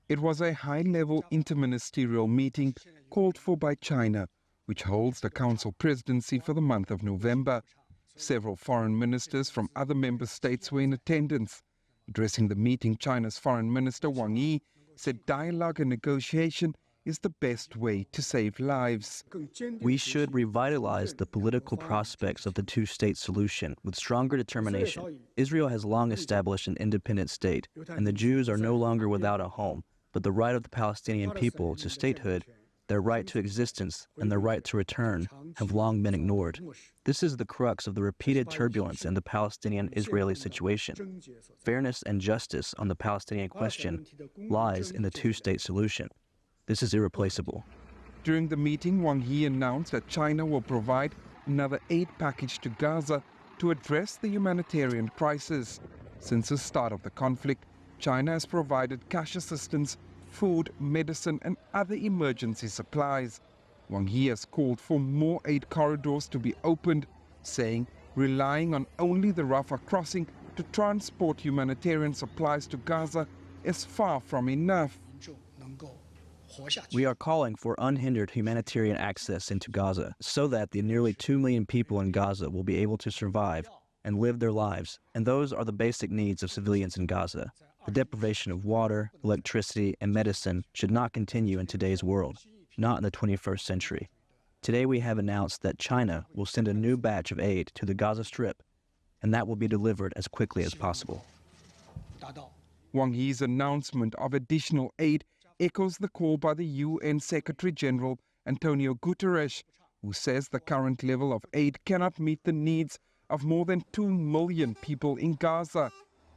It was a high-level interministerial meeting called for by China, which holds the Council presidency for the month of November. Several foreign ministers from other member states were in attendance. Addressing the meeting, China's Foreign Minister Wang said dialogue and negotiation is the best way to save lives. We should revitalize the political prospects of the two-state solution with stronger determination. Israel has long established an independent state, and the Jews are no longer without a home, but the right of the Palestinian people to statehood, their right to existence, and their right to return have long been ignored. This is the crux of the repeated turbulence in the Palestinian-Israeli situation. Fairness and justice on the Palestinian question lies in the two-state solution. This is irreplaceable. During the meeting, Wang announced that China will provide another aid package to Gaza to address the humanitarian crisis. Since the start of the conflict, China has provided cash assistance, food, medicine, and other emergency supplies. Wang has called for more aid corridors to be opened, saying relying on only the Rafah crossing to transport humanitarian supplies to Gaza is far from enough. We are calling for unhindered humanitarian access into Gaza so that the nearly 2 million people in Gaza will be able to survive and live their lives. And those are the basic needs of civilians in Gaza. The deprivation of water, electricity, and medicine should not continue in today's world, not in the 21st century. Today we have announced that China will send a new batch of aid to the Gaza Strip, and that will be delivered as quickly as possible. Wang's announcement of additional aid echoes the call by the UN Secretary-General Antonio Guterres, who says the current level of aid cannot meet the needs of more than 2 million people in Gaza.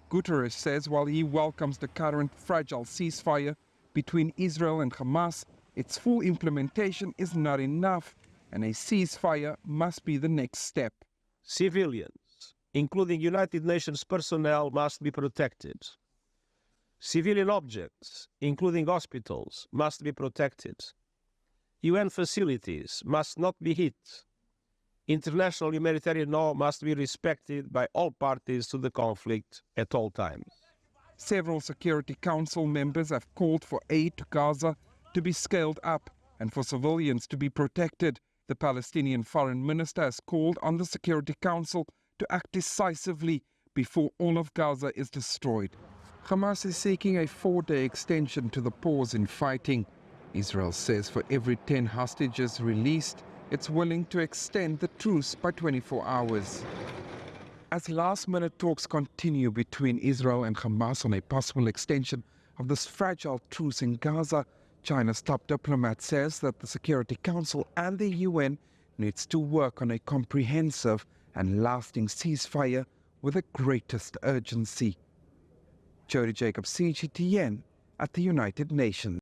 Guterres says while he welcomes the current fragile ceasefire between Israel and Hamas, its full implementation is not enough, and a ceasefire must be the next step. Civilians, including United Nations personnel, must be protected. Civilian objects, including hospitals, must be protected. UN facilities must not be hit. International humanitarian law must be respected by all parties to the conflict at all times. Several Security Council members have called for aid to Gaza to be scaled up and for civilians to be protected. The Palestinian Foreign Minister has called on the Security Council to act decisively before all of Gaza is destroyed. Hamas is seeking a 4-day extension to the pause in fighting. Israel says for every 10 hostages released, it's willing to extend the truce by 24 hours. As last-minute talks continue between Israel and Hamas on a possible extension of this fragile truce in Gaza, China's top diplomat says that the Security Council and the UN needs to work on a comprehensive and lasting ceasefire with the greatest urgency. Jody, CGTN at the United Nations.